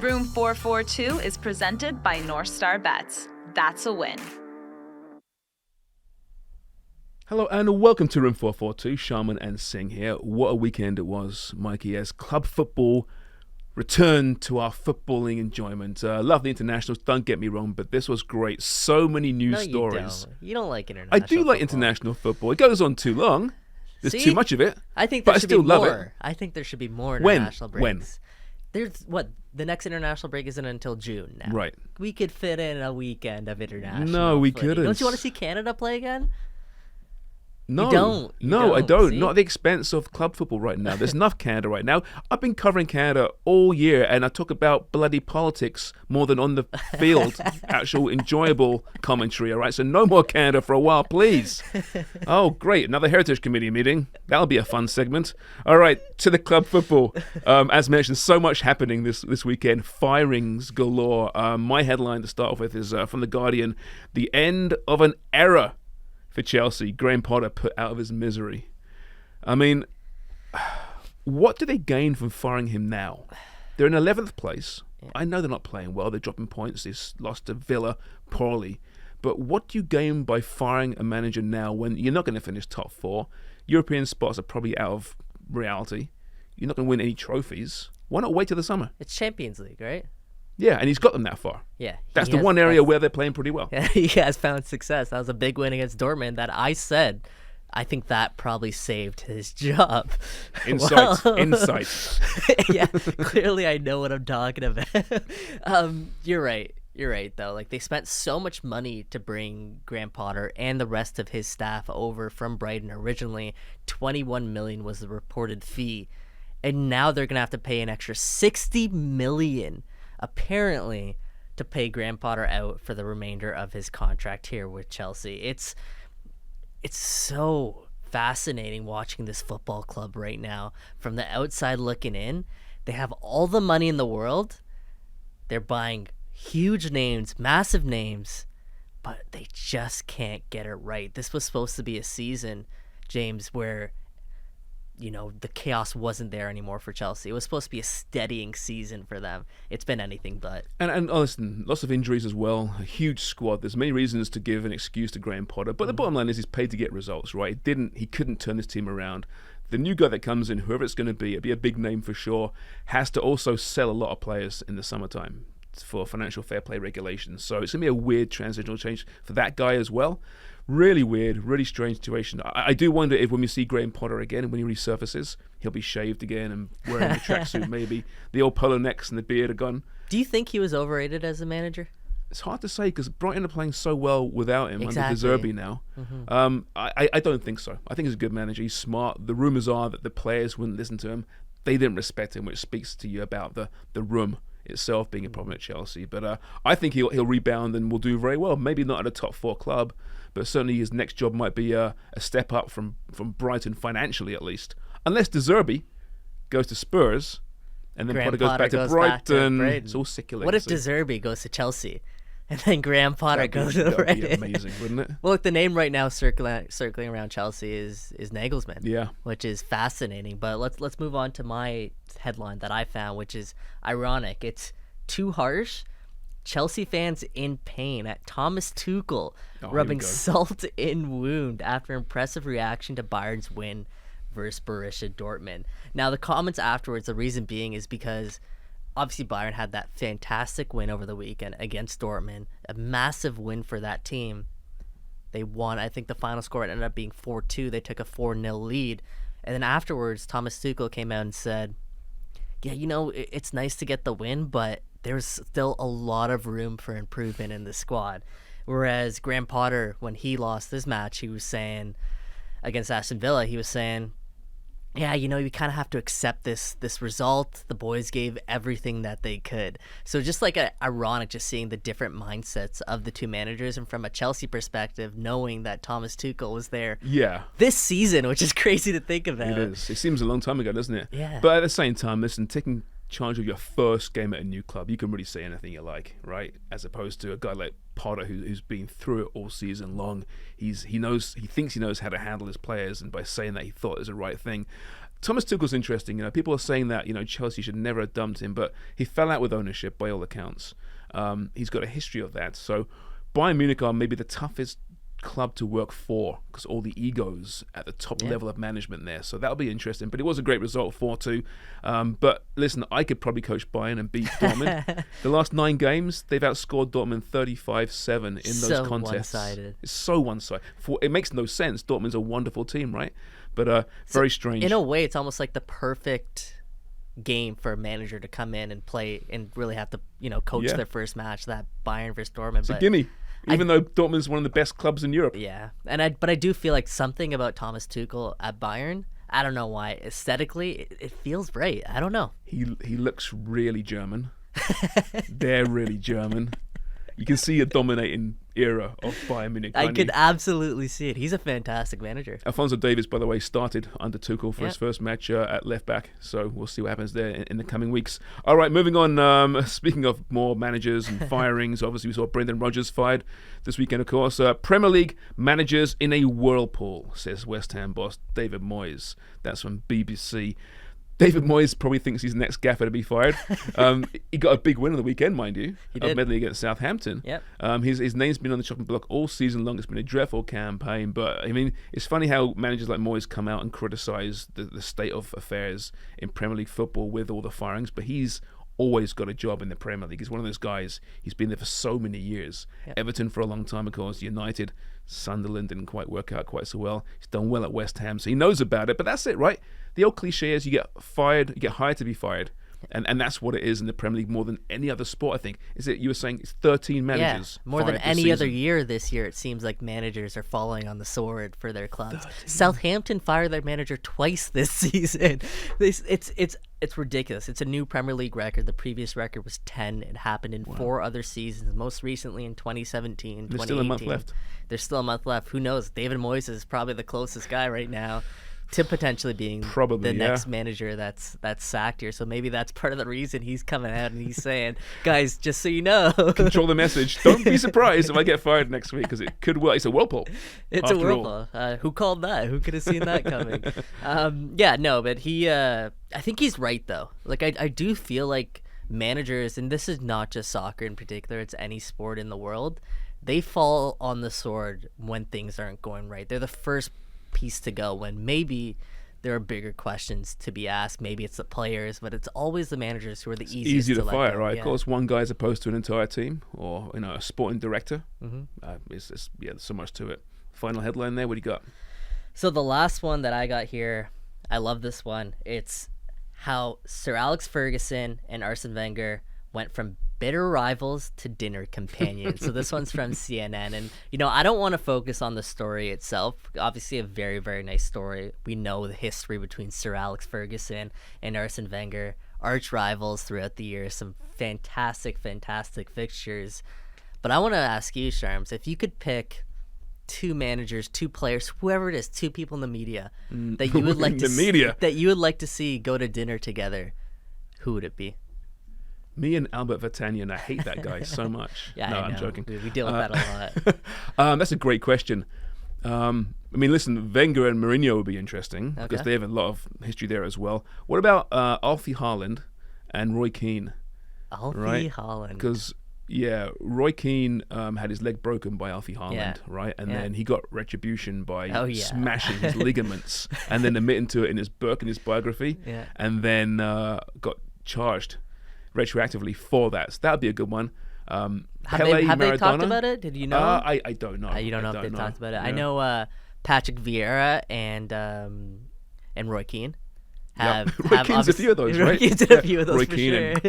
Room 442 is presented by North Star Bets. That's a win. Hello and welcome to Room 442. Sharman and Singh here. What a weekend it was, Mikey, as club football returned to our footballing enjoyment. Love the internationals, don't get me wrong, but this was great. So many news stories. You don't like international I do like football. international football. It goes on too long. There's See? too much of it. I think but there I should still be love more. it. I think there should be more When? international breaks. When? There's the next international break isn't until June now. Right. We could fit in a weekend of international. No, we footy. couldn't. Don't you want to see Canada play again? No, don't. You no, I don't. don't. See? Not at the expense of club football right now. There's enough Canada right now. I've been covering Canada all year, and I talk about bloody politics more than on the field, actual enjoyable commentary, all right? So no more Canada for a while, please. Oh, great. Another Heritage Committee meeting. That'll be a fun segment. All right, to the club football. As mentioned, so much happening this weekend. Firings galore. My headline to start off with is from The Guardian. The end of an era for Chelsea. Graham Potter put out of his misery. I mean, what do they gain from firing him now? They're in 11th place. Yeah. I know they're not playing well. They're dropping points. They lost to Villa poorly. But what do you gain by firing a manager now when you're not going to finish top four? European spots are probably out of reality. You're not going to win any trophies. Why not wait till the summer? It's Champions League, right? Yeah, and he's got them that far. Yeah. That's the one area where they're playing pretty well. Yeah, he has found success. That was a big win against Dortmund that I said I think that probably saved his job. Insight. Yeah, clearly I know what I'm talking about. You're right. You're right, though. Like, they spent so much money to bring Graham Potter and the rest of his staff over from Brighton originally. $21 million was the reported fee. And now they're going to have to pay an extra $60 million apparently to pay Graham Potter out for the remainder of his contract here with Chelsea. It's so fascinating watching this football club right now from the outside looking in. They have all the money in the world. They're buying huge names, massive names, but they just can't get it right. This was supposed to be a season, James, where the chaos wasn't there anymore for Chelsea. It was supposed to be a steadying season for them. It's been anything but. And listen, lots of injuries as well. A huge squad. There's many reasons to give an excuse to Graham Potter. But the bottom line is he's paid to get results, right? He couldn't turn this team around. The new guy that comes in, whoever it's going to be, it'll be a big name for sure, has to also sell a lot of players in the summertime for financial fair play regulations. So it's going to be a weird transitional change for that guy as well. Really weird, really strange situation. I do wonder if when we see Graham Potter again, when he resurfaces, he'll be shaved again and wearing a tracksuit maybe. The old polo necks and the beard are gone. Do you think he was overrated as a manager? It's hard to say because Brighton are playing so well without him under De Zerbi now. Mm-hmm. I don't think so. I think he's a good manager. He's smart. The rumours are that the players wouldn't listen to him. They didn't respect him, which speaks to you about the room itself being a problem at Chelsea. But I think he'll rebound and will do very well. Maybe not at a top four club, but certainly his next job might be a step up from Brighton financially at least. Unless De Zerbi goes to Spurs and then Potter goes back to Brighton. It's all circulating. What if De Zerbi goes to Chelsea and then Graham Potter goes to Brighton? That would be amazing, wouldn't it? Well, look, the name right now circling around Chelsea is Nagelsmann. Yeah. Which is fascinating. But let's move on to my headline that I found, which is ironic. It's too harsh. Chelsea fans in pain at Thomas Tuchel rubbing salt in wound after impressive reaction to Bayern's win versus Borussia Dortmund. Now, the comments afterwards, the reason being is because obviously Bayern had that fantastic win over the weekend against Dortmund, a massive win for that team. They won. I think the final score ended up being 4-2. They took a 4-0 lead. And then afterwards, Thomas Tuchel came out and said, yeah, it's nice to get the win, but there's still a lot of room for improvement in the squad. Whereas Graham Potter, when he lost this match, he was saying, against Aston Villa, he was saying, yeah, you kind of have to accept this result. The boys gave everything that they could. So just like ironic just seeing the different mindsets of the two managers, and from a Chelsea perspective, knowing that Thomas Tuchel was there this season, which is crazy to think about. It is. It seems a long time ago, doesn't it? Yeah. But at the same time, listen, taking charge of your first game at a new club, you can really say anything you like, right? As opposed to a guy like Potter who's been through it all season long. He thinks he knows how to handle his players, and by saying that he thought it was the right thing. Thomas Tuchel's interesting. People are saying that Chelsea should never have dumped him, but he fell out with ownership by all accounts. He's got a history of that. So Bayern Munich are maybe the toughest club to work for because all the egos at the top level of management there. So that'll be interesting. But it was a great result, 4-2. But listen, I could probably coach Bayern and beat Dortmund. The last 9 games, they've outscored Dortmund 35-7 in those contests. One-sided. It's so one-sided. It makes no sense. Dortmund's a wonderful team, right? But very strange. In a way, it's almost like the perfect game for a manager to come in and play and really have to, coach their first match, that Bayern versus Dortmund. It's a gimme. Even though Dortmund's one of the best clubs in Europe. Yeah, but I do feel like something about Thomas Tuchel at Bayern, I don't know why, aesthetically, it feels right. I don't know. He looks really German. They're really German. You can see a dominating era of Bayern Munich. I could absolutely see it. He's a fantastic manager. Alphonso Davies, by the way, started under Tuchel for his first match at left back. So we'll see what happens there in the coming weeks. All right, moving on. Speaking of more managers and firings, obviously we saw Brendan Rodgers fired this weekend, of course. Premier League managers in a whirlpool, says West Ham boss David Moyes. That's from BBC. David Moyes probably thinks he's the next gaffer to be fired. He got a big win on the weekend, mind you. He did. Medley against Southampton. Yep. His name's been on the chopping block all season long. It's been a dreadful campaign. But, I mean, it's funny how managers like Moyes come out and criticise the state of affairs in Premier League football with all the firings. But he's always got a job in the Premier League. He's one of those guys. He's been there for so many years. Yep. Everton for a long time, of course. United, Sunderland didn't quite work out quite so well. He's done well at West Ham, so he knows about it. But that's it, right? The old cliche is you get fired, you get hired to be fired. And that's what it is in the Premier League more than any other sport, I think. Is it, you were saying it's 13 managers. Yeah, more than any other year this year, it seems like managers are falling on the sword for their clubs. 13. Southampton fired their manager twice this season. It's ridiculous. It's a new Premier League record. The previous record was 10. It happened in 4 other seasons, most recently in 2017, There's 2018. still a month left. There's still a month left. Who knows? David Moyes is probably the closest guy right now to potentially being the next manager that's sacked here. So maybe that's part of the reason he's coming out and he's saying, guys, just so you know. Control the message. Don't be surprised if I get fired next week because it could work. It's a whirlpool. It's a whirlpool. Who called that? Who could have seen that coming? But he, I think he's right, though. Like, I do feel like managers, and this is not just soccer in particular, it's any sport in the world, they fall on the sword when things aren't going right. They're the first piece to go when maybe there are bigger questions to be asked. Maybe it's the players, but it's always the managers who are the easiest easier to let fire, go. right? Yeah. Of course, one guy as opposed to an entire team or a sporting director. There's so much to it. Final headline there. What do you got? So the last one that I got here, I love this one. It's how Sir Alex Ferguson and Arsene Wenger went from bitter rivals to dinner companions. So this one's from CNN. And, I don't want to focus on the story itself. Obviously, a very, very nice story. We know the history between Sir Alex Ferguson and Arsene Wenger, arch rivals throughout the years, some fantastic, fantastic fixtures. But I want to ask you, Sharms, if you could pick 2 managers, 2 players, whoever it is, 2 people in the media that you would like to see go to dinner together, who would it be? Me and Albert Vertanian. I hate that guy so much. Yeah, no, I know. I'm joking. We deal with that a lot. That's a great question. Listen, Wenger and Mourinho would be interesting because they have a lot of history there as well. What about Alfie Haaland and Roy Keane? Alfie Haaland. Because, Roy Keane had his leg broken by Alfie Haaland, right? And then he got retribution by smashing his ligaments and then admitting to it in his book, in his biography, and then got charged retroactively for that. So that would be a good one. Have they talked about it? Did you know? I don't know. You don't know if they talked about it. Yeah. I know Patrick Vieira and Roy Keane Roy Keane's a few of those, right? Roy Keane's a few of those Roy for Keane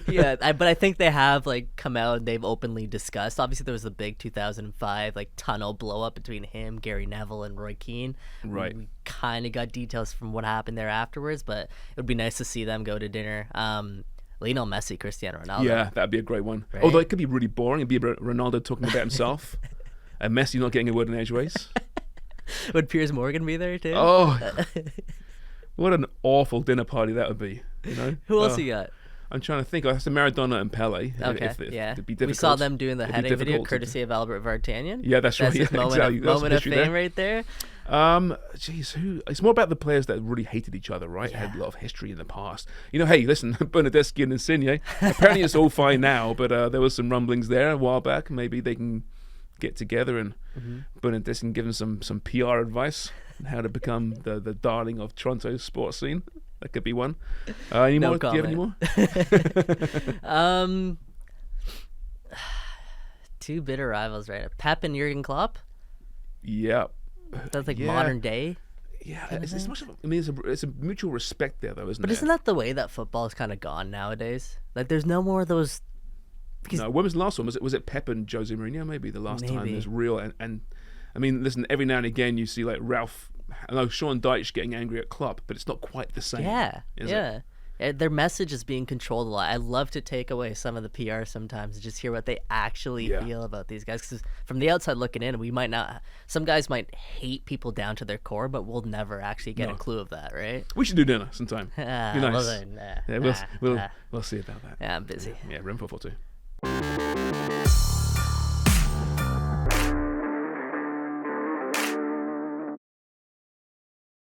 sure. But I think they have come out and they've openly discussed. Obviously, there was the big 2005 tunnel blow up between him, Gary Neville, and Roy Keane. Right. We kind of got details from what happened there afterwards, but it would be nice to see them go to dinner. Lionel Messi, Cristiano Ronaldo. Yeah, that'd be a great one. Right? Although it could be really boring. It'd be Ronaldo talking about himself, and Messi not getting a word in edgeways. Would Piers Morgan be there too? Oh, what an awful dinner party that would be. Who else you got? I'm trying to think. I have to Maradona and Pele. Okay, it'd be difficult. We saw them doing the heading video courtesy of Albert Vartanian. Yeah, that's right. His moment of fame right there. Who? It's more about the players that really hated each other, right? Yeah. Had a lot of history in the past. Hey, listen, Bernardeschi and Insigne. Apparently, it's all fine now, but there was some rumblings there a while back. Maybe they can get together and Bernardeschi can give them some PR advice on how to become the darling of Toronto's sports scene. That could be one. Any No more? Do you have any more? Two bitter rivals, right? Pep and Jurgen Klopp. Yeah. That's like modern day. Yeah, it's much of. It's a mutual respect there, though, isn't it? But isn't that the way that football is kind of gone nowadays? Like, there's no more of those. No, when was the last one? Was it Pep and Jose Mourinho? Maybe the last time there's real and I mean, listen. Every now and again, you see like Sean Dyche getting angry at Klopp, but it's not quite the same. Yeah, is yeah. Their message is being controlled a lot. I love to take away some of the PR sometimes and just hear what they actually feel about these guys. Because from the outside looking in, we might not. Some guys might hate people down to their core, but we'll never actually get a clue of that, right? We should do dinner sometime. Be nice. Well, We'll see about that. yeah, I'm busy. Yeah, room for too.